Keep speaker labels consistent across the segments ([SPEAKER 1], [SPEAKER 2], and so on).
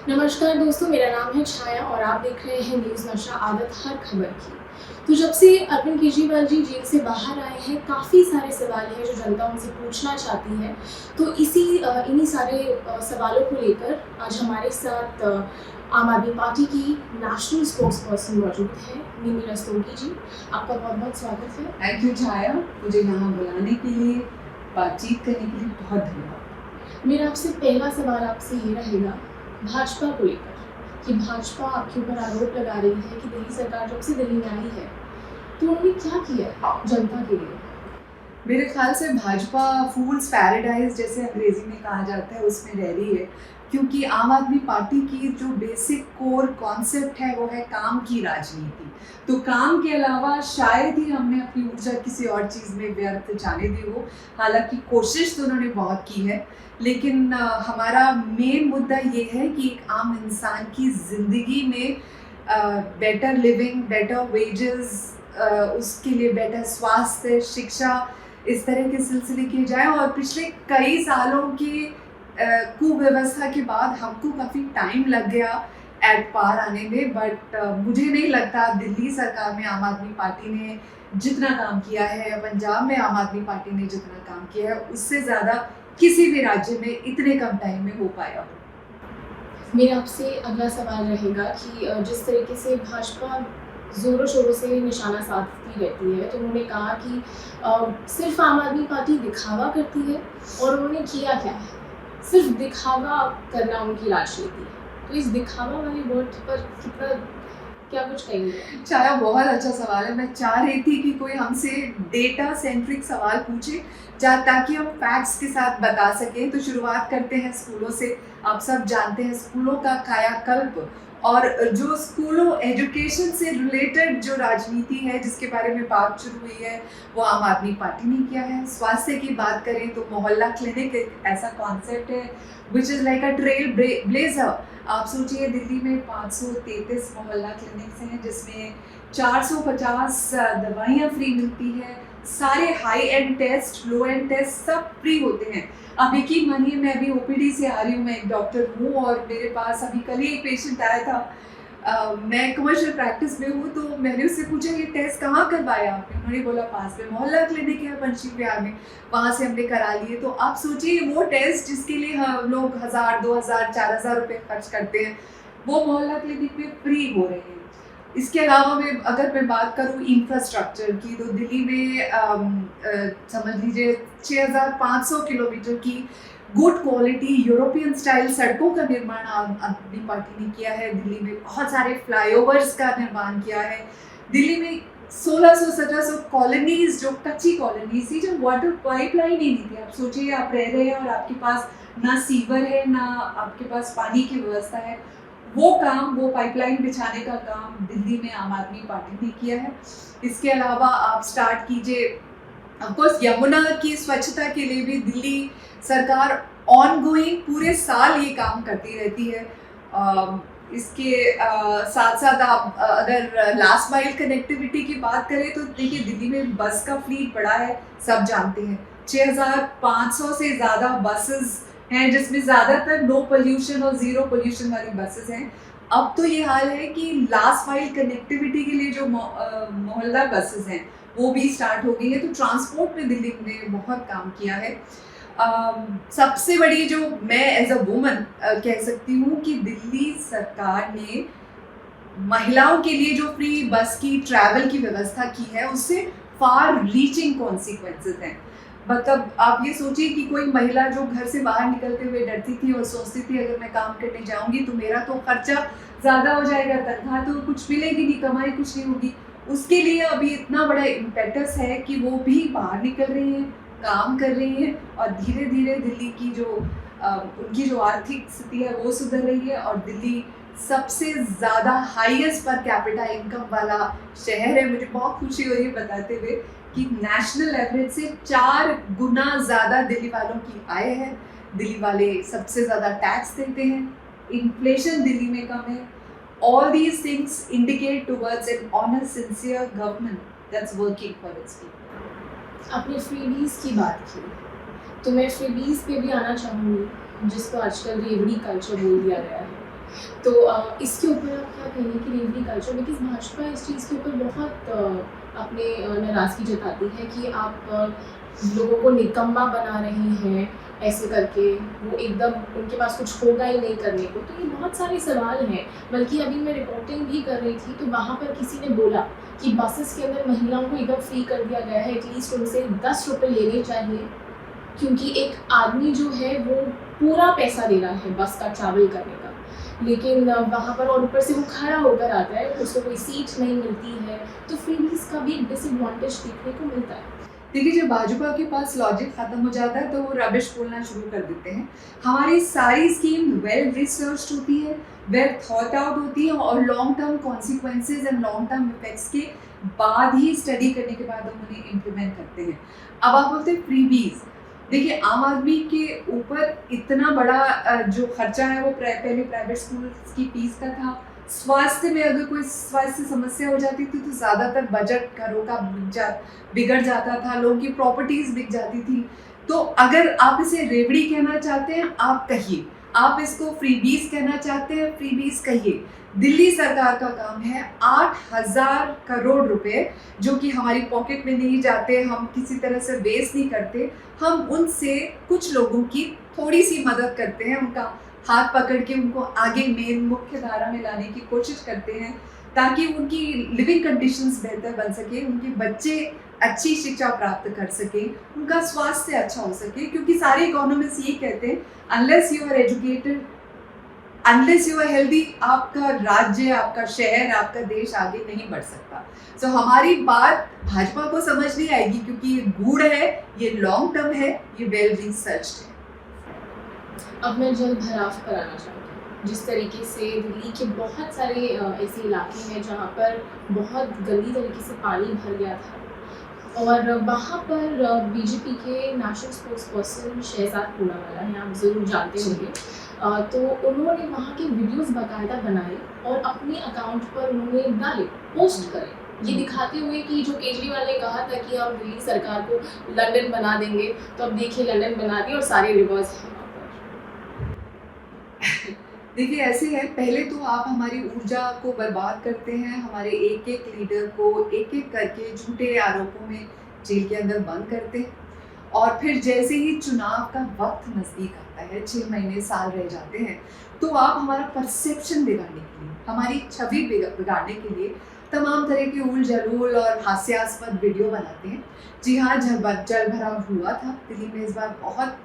[SPEAKER 1] नमस्कार दोस्तों, मेरा नाम है छाया और आप देख रहे हैं न्यूज़ नशा आदत हर खबर की। तो जब से अरविंद केजरीवाल जी जेल से बाहर आए हैं, काफ़ी सारे सवाल हैं जो जनता उनसे पूछना चाहती है। तो इन्हीं सारे सवालों को लेकर आज हमारे साथ आम आदमी पार्टी की नेशनल स्पोक्स पर्सन मौजूद है, मिमी रस्तोगी जी। आपका बहुत-बहुत स्वागत है।
[SPEAKER 2] थैंक यू छाया, मुझे यहाँ बुलाने के लिए, बातचीत करने के लिए बहुत धन्यवाद।
[SPEAKER 1] मेरा आपसे पहला सवाल आपसे ये रहेगा भाजपा को लेकर कि भाजपा आपके ऊपर आरोप लगा रही है कि दिल्ली सरकार जब से दिल्ली में आई है तो उन्होंने क्या किया है जनता के लिए।
[SPEAKER 2] मेरे ख्याल से भाजपा फूल्स पैराडाइज जैसे अंग्रेजी में कहा जाता है उसमें रह रही है, क्योंकि आम आदमी पार्टी की जो बेसिक कोर कॉन्सेप्ट है वो है काम की राजनीति। तो काम के अलावा शायद ही हमने अपनी ऊर्जा किसी और चीज़ में व्यर्थ जाने दी हो। हालांकि कोशिश तो उन्होंने बहुत की है, लेकिन हमारा मेन मुद्दा ये है कि एक आम इंसान की ज़िंदगी में बेटर लिविंग, बेटर वेजेस, उसके लिए बेटर स्वास्थ्य, शिक्षा, इस तरह के सिलसिले किए जाए। और पिछले कई सालों की कुव्यवस्था के बाद हमको काफ़ी टाइम लग गया एट पार आने में, बट मुझे नहीं लगता दिल्ली सरकार में आम आदमी पार्टी ने जितना काम किया है या पंजाब में आम आदमी पार्टी ने जितना काम किया है उससे ज़्यादा किसी भी राज्य में इतने कम टाइम में हो पाया हो।
[SPEAKER 1] मेरा आपसे अगला सवाल रहेगा कि जिस तरीके से भाजपा ज़ोरों शोरों से निशाना साधती रहती है, तो उन्होंने कहा कि सिर्फ आम आदमी पार्टी दिखावा करती है और उन्होंने किया क्या है, सिर्फ दिखावा करना उनकी राजनीति है। तो इस दिखावा वाले वर्ड पर कितना क्या कुछ कहेंगे?
[SPEAKER 2] चाया, बहुत अच्छा सवाल है। मैं चाह रही थी कि कोई हमसे डेटा सेंट्रिक सवाल पूछे ताकि हम फैक्ट्स के साथ बता सकें। तो शुरुआत करते हैं स्कूलों से। आप सब जानते हैं स्कूलों का कायाकल्प और जो स्कूलों एजुकेशन से रिलेटेड जो राजनीति है जिसके बारे में बात शुरू हुई है वो आम आदमी पार्टी ने किया है। स्वास्थ्य की बात करें तो मोहल्ला क्लिनिक एक ऐसा कॉन्सेप्ट है which is like a trail blazer. आप सोचिए दिल्ली में 533 मोहल्ला क्लिनिक्स हैं जिसमें 450 दवाइयाँ फ्री मिलती है। सारे high end test, low end test सब फ्री होते हैं। आप यकीन मानिए, मैं अभी ओपीडी से आ रही हूँ, मैं एक डॉक्टर हूँ और मेरे पास अभी कल ही एक पेशेंट आया था। मैं कमर्शियल प्रैक्टिस में हूँ, तो मैंने उससे पूछा ये टेस्ट कहाँ करवाया आपने? उन्होंने बोला पास में मोहल्ला क्लिनिक है पंचशील विहार में, वहाँ से हमने करा लिए। तो आप सोचिए वो टेस्ट जिसके लिए हम लोग 1000, 2000, 4000 रुपये खर्च करते हैं वो मोहल्ला क्लिनिक में फ्री हो रहे हैं। इसके अलावा अगर मैं बात करूँ इंफ्रास्ट्रक्चर की, तो दिल्ली में समझ लीजिए 6500 किलोमीटर की गुड क्वालिटी यूरोपियन स्टाइल सड़कों का निर्माण आम आदमी पार्टी ने किया है। दिल्ली में बहुत सारे फ्लाईओवर्स का निर्माण किया है। दिल्ली में 1600-1700 कॉलोनीज, जो कच्ची कॉलोनीज थी, जो वाटर पाइपलाइन ही नहीं थी। आप सोचिए आप रह रहे हैं और आपके पास ना सीवर है ना आपके पास पानी की व्यवस्था है। वो पाइपलाइन बिछाने का काम दिल्ली में आम आदमी पार्टी ने किया है। इसके अलावा आप स्टार्ट कीजिए, ऑफकोर्स यमुना की स्वच्छता के लिए भी दिल्ली सरकार ऑनगोइंग पूरे साल ये काम करती रहती है। इसके साथ साथ आप अगर लास्ट माइल कनेक्टिविटी की बात करें तो देखिए दिल्ली में बस का फ्लीट बड़ा है, सब जानते हैं। 6500 से ज़्यादा बसेस हैं जिसमें ज़्यादातर नो पोल्यूशन और ज़ीरो पोल्यूशन वाली बसेस हैं। अब तो ये हाल है कि लास्ट माइल कनेक्टिविटी के लिए जो मोहल्ला बसेस हैं वो भी स्टार्ट हो गई है। तो ट्रांसपोर्ट में दिल्ली ने बहुत काम किया है। सबसे बड़ी जो मैं एज अ वुमन कह सकती हूँ कि दिल्ली सरकार ने महिलाओं के लिए जो फ्री बस की ट्रैवल की व्यवस्था की है उससे फार रीचिंग कॉन्सिक्वेंसेस हैं। मतलब आप ये सोचिए कि कोई महिला जो घर से बाहर निकलते हुए डरती थी और सोचती थी अगर मैं काम करने जाऊंगी तो मेरा तो खर्चा ज़्यादा हो जाएगा, तनख्वाह तो कुछ मिलेगी नहीं, कमाई कुछ नहीं होगी, उसके लिए अभी इतना बड़ा इम्पेटस है कि वो भी बाहर निकल रही हैं, काम कर रही हैं और धीरे धीरे दिल्ली की जो उनकी जो आर्थिक स्थिति है वो सुधर रही है। और दिल्ली सबसे ज़्यादा हाईएस्ट पर कैपिटा इनकम वाला शहर है। मुझे बहुत खुशी हो रही है बताते हुए कि नेशनल एवरेज से 4 गुना ज़्यादा दिल्ली वालों की आय है। दिल्ली वाले सबसे ज़्यादा टैक्स देते हैं, इन्फ्लेशन दिल्ली में कम है। All these things indicate towards an honest, sincere government that's working for its people.
[SPEAKER 1] आपने फ्रीबीज की बात की, तो मैं फ्रीबीज पे भी आना चाहूँगी जिसको आजकल रेवड़ी कल्चर बोल दिया गया है। तो इसके ऊपर आप क्या कहेंगे कि रेवड़ी कल्चर, बिकॉज़ भाजपा इस चीज़ के ऊपर बहुत अपने नाराज़गी जताती है कि आप लोगों को निकम्मा बना रही हैं ऐसे करके, वो एकदम उनके पास कुछ होगा ही नहीं करने को। तो ये बहुत सारे सवाल हैं। बल्कि अभी मैं रिपोर्टिंग भी कर रही थी तो वहाँ पर किसी ने बोला कि बसेस के अंदर महिलाओं को एकदम फ्री कर दिया गया है, एटलीस्ट उनसे 10 रुपये लेने चाहिए, क्योंकि एक आदमी जो है वो पूरा पैसा दे रहा है बस का ट्रैवल करने का, लेकिन वहाँ पर और ऊपर से वो खड़ा होकर आता है, उसको कोई सीट नहीं मिलती है, तो फ्रीबीज का भी एक डिसएडवांटेज देखने को मिलता है।
[SPEAKER 2] देखिए, जब भाजपा के पास लॉजिक खत्म हो जाता है तो वो रबिश बोलना शुरू कर देते हैं। हमारी सारी स्कीम वेल रिसर्च होती है, वेल थॉट आउट होती है और long term consequences and long term effects के बाद ही स्टडी करने के बाद हम उन्हें इम्प्लीमेंट करते हैं। अब आप बोलते हैं फ्रीबीज, देखिए आम आदमी के ऊपर इतना बड़ा जो खर्चा है वो पहले प्राइवेट स्कूल की फीस का था। स्वास्थ्य में अगर कोई स्वास्थ्य समस्या हो जाती थी तो ज़्यादातर बजट घरों का बिगड़ जाता था, लोगों की प्रॉपर्टीज बिक जाती थी। तो अगर आप इसे रेवड़ी कहना चाहते हैं आप कहिए, आप इसको फ्रीबीज कहना चाहते हैं फ्रीबीज कहिए। दिल्ली सरकार का काम है 8,000 करोड़ रुपए जो कि हमारी पॉकेट में नहीं जाते, हम किसी तरह से वेस्ट नहीं करते, हम उनसे कुछ लोगों की थोड़ी सी मदद करते हैं, उनका हाथ पकड़ के उनको आगे मेन मुख्य धारा में लाने की कोशिश करते हैं ताकि उनकी लिविंग कंडीशंस बेहतर बन सके, उनके बच्चे अच्छी शिक्षा प्राप्त कर सके, उनका स्वास्थ्य अच्छा हो सके। क्योंकि सारे इकोनॉमिस्ट ये कहते हैं unless you are educated, unless you are healthy, आपका राज्य, आपका शहर, आपका देश आगे नहीं बढ़ सकता। सो हमारी बात भाजपा को समझ नहीं आएगी क्योंकि ये गूढ़ है, ये लॉन्ग टर्म है, ये वेल रिसर्च्ड है।
[SPEAKER 1] अब मैं जल भराव पर आना चाहूँगी। जिस तरीके से दिल्ली के बहुत सारे ऐसे इलाके हैं जहाँ पर बहुत गंदी तरीके से पानी भर गया था और वहाँ पर बीजेपी के national spokesperson Shehzad Poonawalla हैं, आप ज़रूर जानते होंगे। तो उन्होंने वहाँ के वीडियोस बाकायदा बनाए और अपने अकाउंट पर उन्होंने डाले, पोस्ट करे, ये दिखाते हुए कि जो केजरीवाल ने कहा था कि हम दिल्ली सरकार को लंदन बना देंगे, तो अब देखिए लंदन बना दिया और सारे रिवर्स हैं।
[SPEAKER 2] देखिए ऐसे है, पहले तो आप हमारी ऊर्जा को बर्बाद करते हैं, हमारे एक एक लीडर को एक एक करके झूठे आरोपों में जेल के अंदर बंद करते हैं और फिर जैसे ही चुनाव का वक्त नज़दीक आता है, 6 महीने साल रह जाते हैं, तो आप हमारा परसेप्शन बिगाड़ने के लिए, हमारी छवि बिगाड़ने के लिए तमाम तरह के उल जलूल और हास्यास्पद वीडियो बनाते हैं। जी हाँ, जल भराव हुआ था दिल्ली में, इस बार बहुत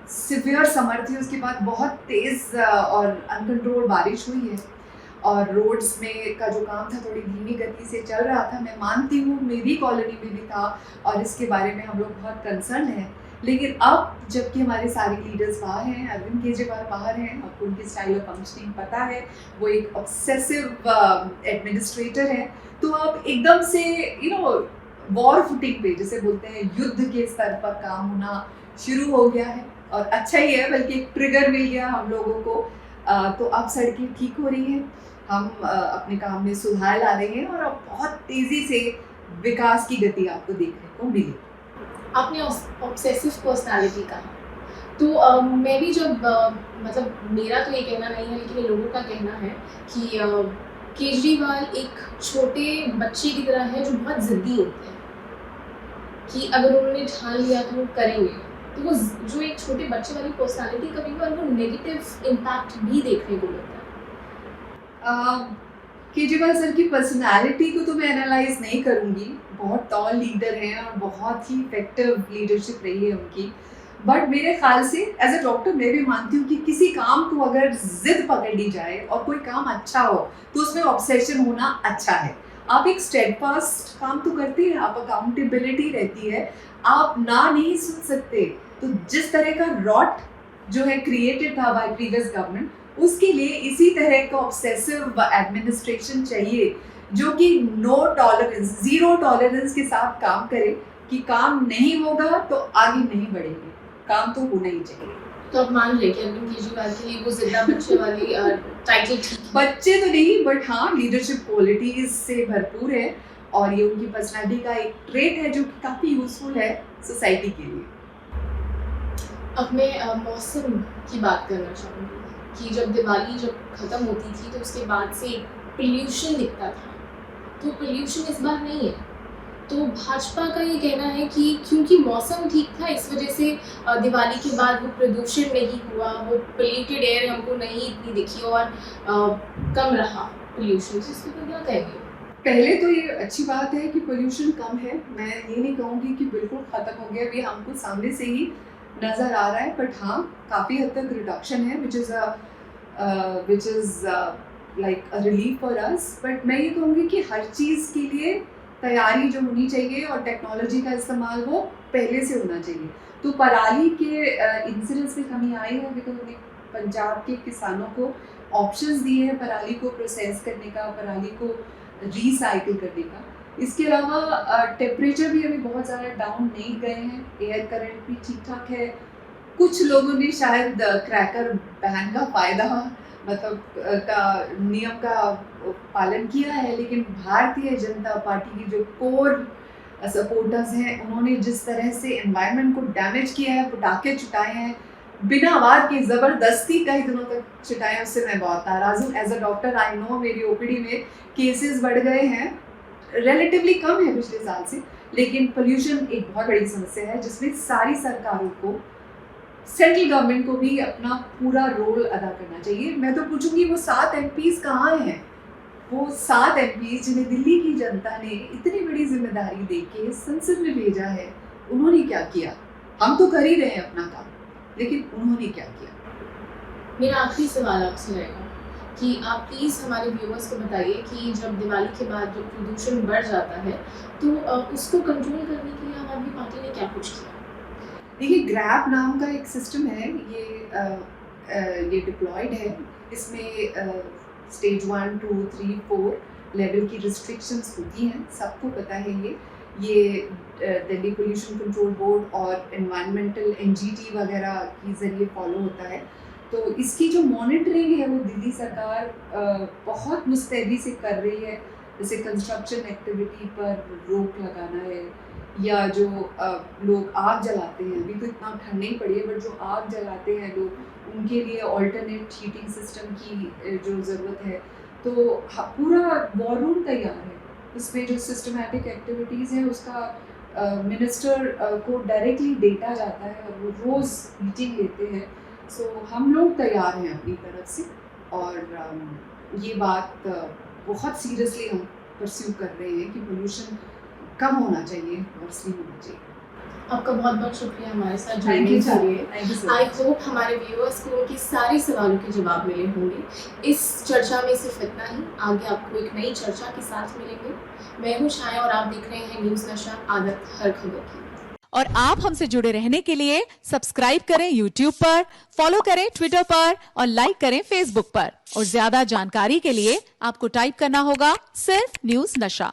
[SPEAKER 2] सिवियर समर थी, उसके बाद बहुत तेज़ और अनकंट्रोल बारिश हुई है और रोड्स में का जो काम था थोड़ी धीमी गति से चल रहा था। मैं मानती हूँ, मेरी कॉलोनी में भी था और इसके बारे में हम लोग बहुत कंसर्न हैं। लेकिन अब जबकि हमारे सारे लीडर्स बाहर हैं, अरविंद केजरीवाल बाहर हैं, आपको उनकी स्टाइल ऑफ फंक्शनिंग पता है, वो एक ऑब्सेसिव एडमिनिस्ट्रेटर है, तो अब एकदम से वॉर फुटिंग पे, जैसे बोलते हैं, युद्ध के स्तर पर काम होना शुरू हो गया है और अच्छा ही है, बल्कि एक ट्रिगर मिल गया हम लोगों को। तो अब सड़कें ठीक हो रही हैं, हम अपने काम में सुधार ला रहे हैं और अब बहुत तेज़ी से विकास की गति आपको देखने को मिली।
[SPEAKER 1] आपने ऑब्सेसिव पर्सनालिटी कहा, तो मैं भी जब मतलब मेरा तो ये कहना नहीं है लेकिन ये लोगों का कहना है कि केजरीवाल एक छोटे बच्चे की तरह है जो बहुत ज़िद्दी होते हैं कि अगर उन्होंने ठान लिया तो वो करेंगे। तो वो जो एक छोटे बच्चे वाली पर्सनालिटी, कभी कभार वो नेगेटिव इम्पैक्ट भी देखने को मिलता है।
[SPEAKER 2] केजरीवाल सर की पर्सनालिटी को तो मैं एनालाइज नहीं करूँगी, बहुत टॉल लीडर हैं और बहुत ही इफेक्टिव लीडरशिप रही है उनकी। बट मेरे ख्याल से एज अ डॉक्टर मैं भी मानती हूँ कि किसी काम को अगर जिद पकड़ ली जाए और कोई काम अच्छा हो तो उसमें ऑब्सेशन होना अच्छा है। आप एक स्टेडफास्ट काम तो करते हैं, आप अकाउंटेबिलिटी रहती है, आप ना नहीं सुन सकते। तो जिस तरह का रॉट जो है क्रिएटेड था बाय प्रीवियस गवर्नमेंट, उसके लिए इसी तरह का ऑब्सेसिव एडमिनिस्ट्रेशन चाहिए जो कि नो टॉलरेंस, जीरो टॉलरेंस के साथ काम करे कि काम नहीं होगा तो आगे नहीं बढ़ेंगे, काम तो होना ही चाहिए।
[SPEAKER 1] तो आप मान रहे कि अरविंद केजरीवाल के लिए वो जिद्दा बच्चे वाली टाइटल ठीक है?
[SPEAKER 2] बच्चे तो नहीं, बट हाँ लीडरशिप क्वालिटीज से भरपूर है और ये उनकी पर्सनालिटी का एक ट्रेट है जो कि काफ़ी यूजफुल है सोसाइटी के लिए।
[SPEAKER 1] अब मैं मौसम की बात करना चाहूँगी कि जब दिवाली जब ख़त्म होती थी तो उसके बाद से पोल्यूशन दिखता था, तो पोल्यूशन इस बार नहीं है। तो भाजपा का ये कहना है कि क्योंकि मौसम ठीक था इस वजह से दिवाली के बाद वो प्रदूषण नहीं हुआ, वो पोल्यूटेड एयर हमको नहीं इतनी दिखी और कम रहा पोल्यूशन। इस पर क्या कहेंगे?
[SPEAKER 2] पहले तो ये अच्छी बात है कि पोल्यूशन कम है, मैं ये नहीं कहूँगी कि बिल्कुल ख़त्म हो गया, अभी हमको सामने से ही नज़र आ रहा है, बट हाँ काफ़ी हद तक रिडक्शन है which is like a relief for us. But मैं ये कहूँगी कि हर चीज़ के लिए तैयारी जो होनी चाहिए और टेक्नोलॉजी का इस्तेमाल वो पहले से होना चाहिए। तो पराली के इंसिडेंस में कमी आई है बिकॉज हमने पंजाब के किसानों को ऑप्शंस दिए हैं पराली को प्रोसेस करने का, पराली को रिसाइकिल करने का। इसके अलावा टेम्परेचर भी अभी बहुत ज़्यादा डाउन नहीं गए हैं, एयर करंट भी ठीक ठाक है। कुछ लोगों ने शायद क्रैकर बैन का फ़ायदा का नियम का पालन किया है, लेकिन भारतीय जनता पार्टी की जो कोर सपोर्टर्स हैं उन्होंने जिस तरह से एनवायरनमेंट को डैमेज किया है, पटाखे छुटाए हैं बिना वार के, ज़बरदस्ती कई दिनों तक छुटाए, उससे मैं बहुत नाराज़ हूँ। As a doctor I know मेरी ओपीडी में केसेस बढ़ गए हैं, रिलेटिवली कम है पिछले साल से, लेकिन पोल्यूशन एक बहुत बड़ी समस्या है जिसमें सारी सरकारों को, सेंट्रल गवर्नमेंट को भी अपना पूरा रोल अदा करना चाहिए। मैं तो पूछूंगी वो 7 MPs कहाँ हैं? वो 7 MPs जिन्हें दिल्ली की जनता ने इतनी बड़ी जिम्मेदारी दे के संसद में भेजा है, उन्होंने क्या किया? हम तो कर ही रहे हैं अपना काम, लेकिन उन्होंने क्या किया?
[SPEAKER 1] मेरा आखिरी सवाल आपसे रहेगा कि आप प्लीज़ हमारे व्यूअर्स को बताइए कि जब दिवाली के बाद जब प्रदूषण बढ़ जाता है तो उसको कंट्रोल करने के लिए आम आदमी पार्टी ने क्या कुछ किया?
[SPEAKER 2] देखिए, ग्रैब नाम का एक सिस्टम है, ये डिप्लॉयड है। इसमें स्टेज 1, 2, 3, 4 लेवल की रिस्ट्रिक्शंस होती हैं, सबको पता है ये दिल्ली पोल्यूशन कंट्रोल बोर्ड और एनवायरमेंटल NGT वगैरह के ज़रिए फॉलो होता है। तो इसकी जो मॉनिटरिंग है वो दिल्ली सरकार बहुत मुस्तैदी से कर रही है। जैसे कंस्ट्रक्शन एक्टिविटी पर रोक लगाना है, या जो लोग आग जलाते हैं, अभी तो इतना ठंड नहीं पड़ी है, बट जो आग जलाते हैं लोग, उनके लिए ऑल्टरनेट हीटिंग सिस्टम की जो ज़रूरत है। तो पूरा वॉर रूम तैयार है, उसमें जो सिस्टमैटिक एक्टिविटीज़ हैं उसका मिनिस्टर को डायरेक्टली डेटा जाता है और वो रोज़ मीटिंग लेते हैं। सो हम लोग तैयार हैं अपनी तरफ से, और ये बात बहुत सीरियसली हम परस्यू कर रहे हैं कि पोल्यूशन कम होना चाहिए और स्लिम होना चाहिए।
[SPEAKER 1] आपका बहुत बहुत शुक्रिया हमारे साथ
[SPEAKER 2] थैंक
[SPEAKER 1] जुड़ने
[SPEAKER 2] यू
[SPEAKER 1] के लिए। आई होप हमारे व्यूअर्स को उनके सारे सवालों के जवाब मिले होंगे। इस चर्चा में सिर्फ इतना ही, आगे आपको एक नई चर्चा के साथ मिलेंगे। मैं हूँ छाया और आप देख रहे हैं न्यूज़ नशा, आदत हर खबर की।
[SPEAKER 3] और आप हमसे जुड़े रहने के लिए सब्सक्राइब करें YouTube पर, फॉलो करें Twitter पर और लाइक करें Facebook पर। और ज्यादा जानकारी के लिए आपको टाइप करना होगा सिर्फ न्यूज़ नशा।